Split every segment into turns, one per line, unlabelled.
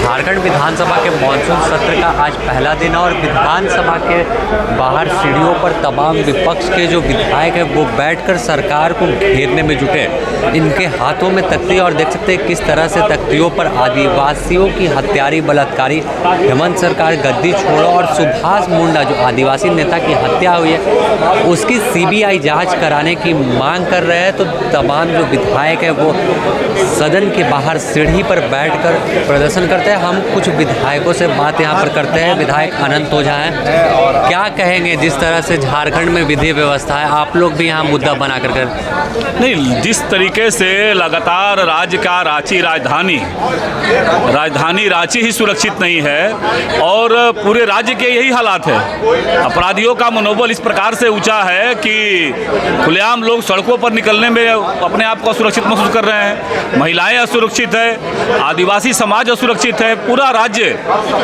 झारखंड विधानसभा के मानसून सत्र का आज पहला दिन है और विधानसभा के बाहर सीढ़ियों पर तमाम विपक्ष के जो विधायक हैं वो बैठकर सरकार को घेरने में जुटे। इनके हाथों में तख्ती और देख सकते हैं किस तरह से तख्तियों पर आदिवासियों की हत्यारी बलात्कारी हेमंत सरकार गद्दी छोड़ो और सुभाष मुंडा जो आदिवासी नेता की हत्या हुई है उसकी सीबीआई जांच कराने की मांग कर रहे हैं। तो तमाम जो विधायक है वो सदन के बाहर सीढ़ी पर बैठकर प्रदर्शन करते हैं। हम कुछ विधायकों से बात यहाँ पर करते हैं। विधायक अनंत ओझा हैं, क्या कहेंगे जिस तरह से झारखंड में विधि व्यवस्था है, आप लोग भी यहाँ मुद्दा बना कर
नहीं, जिस तरीके से लगातार राज्य का राजधानी रांची ही सुरक्षित नहीं है और पूरे राज्य के यही हालात है। अपराधियों का मनोबल इस प्रकार से ऊंचा है कि खुलेआम लोग सड़कों पर निकलने में अपने आप को असुरक्षित महसूस कर रहे हैं। महिलाएं असुरक्षित है, आदिवासी समाज असुरक्षित है, पूरा राज्य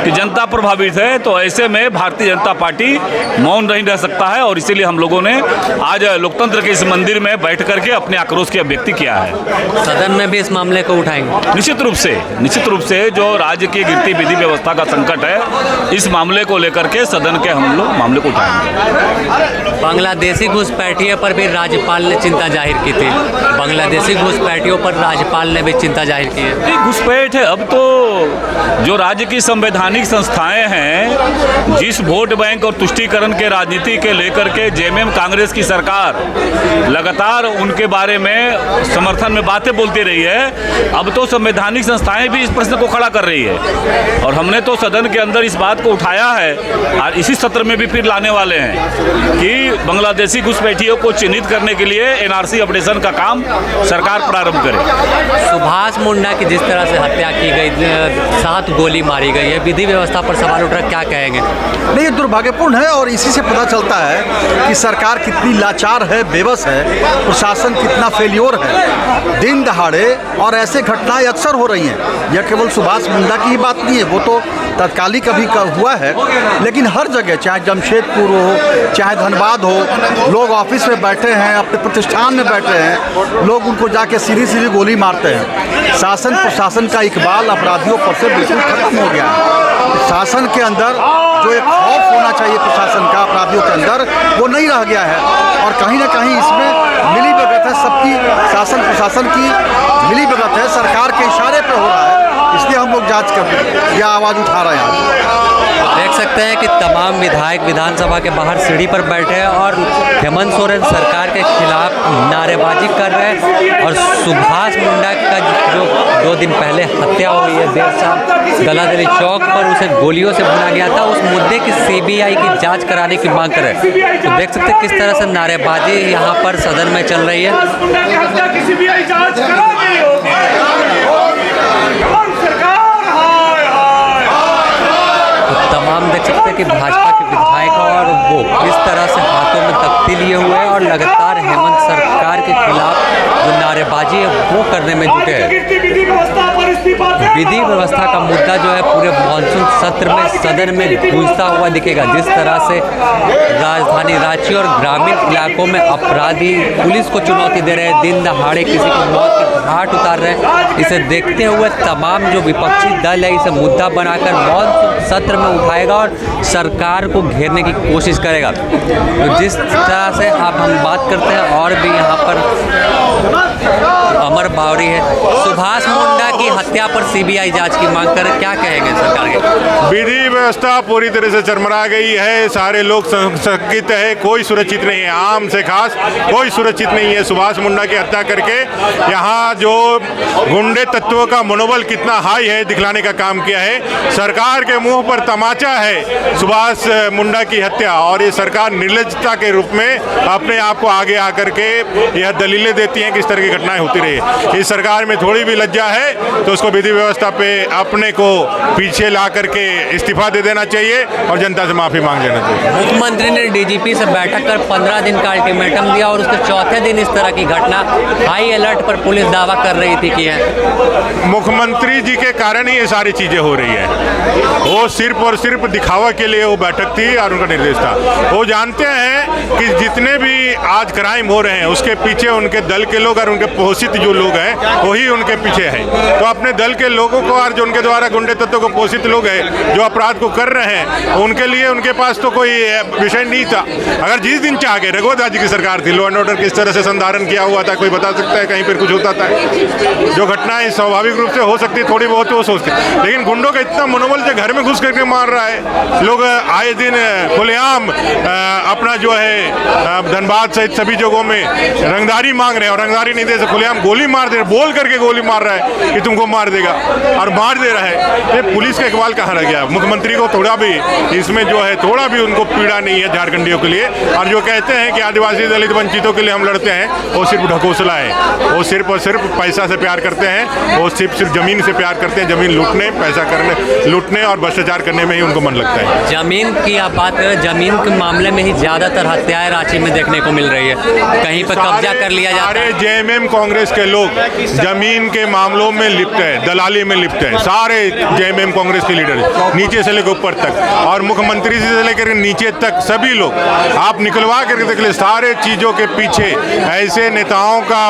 की जनता प्रभावित है। तो ऐसे में भारतीय जनता पार्टी मौन नहीं रह सकता है और इसीलिए हम लोगों ने आज लोकतंत्र के इस मंदिर में बैठ करके अपने आक्रोश की अभिव्यक्ति किया है।
सदन में भी इस मामले को उठाएंगे।
निश्चित रूप से जो राज्य की गिरती विधि व्यवस्था का संकट है, इस मामले को लेकर के सदन के हम लोग मामले को उठाएंगे।
बांग्लादेशी घुसपैठियों पर भी राज्यपाल ने चिंता जाहिर की थी। बांग्लादेशी घुसपैठियों पर राज्यपाल ने भी चिंता जाहिर की है।
घुसपैठ है, अब तो जो राज्य की संवैधानिक संस्थाएं हैं, जिस वोट बैंक और तुष्टीकरण के राजनीति के लेकर के जेएमएम कांग्रेस की सरकार लगातार उनके बारे में समर्थन में बातें बोलती रही है, अब तो संवैधानिक संस्थाएं भी इस प्रश्न को खड़ा कर रही है और हमने तो सदन के अंदर इस बात को उठाया है और इसी सत्र में भी फिर लाने वाले हैं कि बांग्लादेशी घुसपैठियों को चिन्हित करने के लिए एनआरसी अपडेशन का काम सरकार प्रारंभ करे।
सुभाष मुंडा की जिस तरह से हत्या की गई, 7 गोली मारी गई है, विधि व्यवस्था पर सवाल उठ रहा, क्या कहेंगे?
नहीं, ये दुर्भाग्यपूर्ण है और इसी से पता चलता है कि सरकार कितनी लाचार है, बेबस है, प्रशासन कितना फेल्योर है। दिन दहाड़े और ऐसे घटनाएं अक्सर हो रही हैं। यह केवल सुभाष मुंडा की ही बात नहीं है, वो तो तत्कालिक अभी हुआ है, लेकिन हर जगह, चाहे जमशेदपुर हो, चाहे धनबाद हो, लोग ऑफिस में बैठे हैं, अपने प्रतिष्ठान में बैठे हैं, लोग उनको जाके सीधी सीधी गोली मारते हैं। शासन प्रशासन का इकबाल अपराधियों पर से बिल्कुल खत्म हो गया है। शासन के अंदर जो एक खौफ होना चाहिए प्रशासन का अपराधियों के अंदर, वो नहीं रह गया है और कहीं ना कहीं इसमें मिली भगत है, सबकी शासन प्रशासन की मिली भगत है, सरकार के इशारे पर हो रहा है। इसलिए हम लोग जांच कर यह आवाज़ उठा रहे हैं।
देख सकते हैं कि तमाम विधायक विधानसभा के बाहर सीढ़ी पर बैठे हैं और हेमंत सोरेन सरकार के खिलाफ नारेबाजी कर रहे हैं और सुभाष मुंडा का जो 2 दिन पहले हत्या हुई है देर शाम गलादरी चौक पर, उसे गोलियों से भुना गया था, उस मुद्दे की सीबीआई की जांच कराने की मांग कर रहे हैं। तो देख सकते हैं किस तरह से नारेबाजी यहाँ पर सदन में चल रही है। तमाम देख सकते हैं कि भाजपा के विधायक और वो किस तरह से हाथों में तख्ती लिए हुए हैं और लगातार हेमंत सरकार के खिलाफ जो नारेबाजी है वो करने में जुटे हैं। विधि व्यवस्था का मुद्दा जो है पूरे मानसून सत्र में सदन में गूंजता हुआ दिखेगा। जिस तरह से राजधानी रांची और ग्रामीण इलाकों में अपराधी पुलिस को चुनौती दे रहे हैं, दिन दहाड़े किसी को मौत की घाट उतार रहे हैं, इसे देखते हुए तमाम जो विपक्षी दल है इसे मुद्दा बनाकर मानसून सत्र में उठाएगा और सरकार को घेरने की कोशिश करेगा। तो जिस तरह से आप हम बात करते हैं और भी यहाँ पर अमर बावरी है, सुभाष मुंडा की हत्या पर सीबीआई जांच की मांग कर, क्या कहेंगे सरकार के?
विधि व्यवस्था पूरी तरह से चरमरा गई है, सारे लोग संकित है, कोई सुरक्षित नहीं है, आम से खास कोई सुरक्षित नहीं है। सुभाष मुंडा की हत्या करके यहाँ जो गुंडे तत्वों का मनोबल कितना हाई है दिखलाने का काम किया है। सरकार के मुंह पर तमाचा है सुभाष मुंडा की हत्या और ये सरकार निर्लज्जता के रूप में अपने आप को आगे आकर के यह दलीलें देती हैं कि इस तरह की घटनाएं होती रही। इस सरकार में थोड़ी भी लज्जा है तो उसको विधि व्यवस्था पे अपने को पीछे ला करके इस्तीफा दे देना चाहिए और जनता से माफी मांग लेना चाहिए।
मुख्यमंत्री ने डीजीपी से बैठक कर 15 दिन का अल्टीमेटम दिया और उसके चौथे दिन इस तरह की घटना, हाई अलर्ट पर पुलिस दावा कर रही थी कि है
मुख्यमंत्री जी के कारण ही ये सारी चीजें हो रही है। वो सिर्फ और सिर्फ दिखावा के लिए वो बैठक थी और उनका निर्देश था। वो जानते हैं कि जितने भी आज क्राइम हो रहे हैं उसके पीछे उनके दल के लोग और उनके पोषित जो लोग हैं वही उनके पीछे हैं। तो अपने अपने दल के लोगों को और जो उनके द्वारा गुंडे तत्वों को पोषित लोग हैं जो अपराध को कर रहे हैं, उनके लिए उनके पास तो कोई विषय नहीं था। अगर जिस दिन चाह के रघुवंश राज की सरकार थी, लॉ एंड ऑर्डर किस तरह से संधारण किया हुआ था, कोई बता सकता है कहीं पर कुछ होता था? जो घटनाएं स्वाभाविक रूप से हो सकती थोड़ी बहुत वो सोचती, लेकिन गुंडों का इतना मनोबल जो घर में घुस करके मार रहा है। लोग आए दिन खुलेआम अपना जो है धनबाद सहित सभी जगहों में रंगदारी मांग रहे हैं, और रंगदारी नहीं दे सकते, खुलेआम गोली मार दे, बोल करके गोली मार रहा है कि तुमको मार देगा, और मार दे रहा है। ये पुलिस का इकबाल कहाँ रह गया? मुख्यमंत्री को थोड़ा भी इसमें जो है थोड़ा भी उनको पीड़ा नहीं है झारखंडियों के लिए। और जो कहते हैं कि आदिवासी दलित वंचितों के लिए हम लड़ते हैं, वो सिर्फ ढकोसला है। वो सिर्फ और सिर्फ पैसा से प्यार करते हैं, वो सिर्फ जमीन से प्यार करते हैं। जमीन लूटने, पैसा करने, लूटने और भ्रष्टाचार करने में ही उनको मन लगता है।
जमीन की आप बात करें, जमीन के मामले में ही ज़्यादातर हत्याएं रांची में देखने को मिल रही है, कहीं पर कब्जा कर लिया जाता है।
सारे जेएमएम कांग्रेस के लोग जमीन के मामलों में लिप्त हैं, दलाली में लिप्त हैं। सारे जेएमएम कांग्रेस के लीडर नीचे से लेकर ऊपर तक, और मुख्यमंत्री से लेकर नीचे तक सभी लोग आप निकलवा करके देख ले, सारे चीज़ों के पीछे ऐसे नेताओं का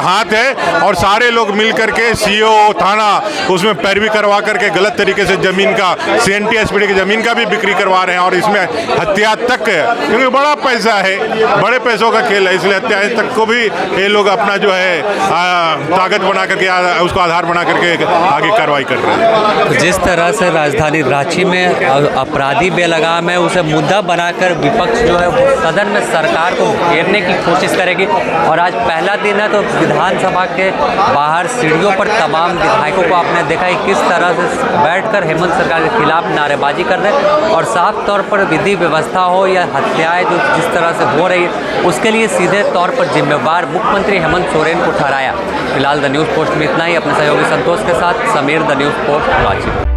हाथ है, और सारे लोग मिल करके सीओ थाना उसमें पैरवी करवा करके गलत तरीके से जमीन का सीएनटी एसपीडी की जमीन का भी बिक्री करवा रहे हैं, और इसमें हत्या तक है, क्योंकि बड़ा पैसा है, बड़े पैसों का खेल है, इसलिए हत्या तक को भी ये लोग अपना जो है ताकत बना करके उसको आधार बना करके आगे कार्रवाई कर रहे हैं।
जिस तरह से राजधानी रांची में अपराधी बेलगाम है, उसे मुद्दा बनाकर विपक्ष जो है वो सदन में सरकार को घेरने की कोशिश करेगी। और आज पहला दिन है तो विधानसभा के बाहर सीढ़ियों पर तमाम विधायकों को आपने देखा कि किस तरह से बैठकर हेमंत सरकार के खिलाफ नारेबाजी कर रहे हैं, और साफ तौर पर विधि व्यवस्था हो या हत्याएं जो जिस तरह से हो रही है उसके लिए सीधे तौर पर जिम्मेवार मुख्यमंत्री हेमंत सोरेन को ठहराया। फिलहाल द न्यूज़ पोस्ट में इतना ही। अपने सहयोगी संतोष के साथ Sameer, the news post Ranchi.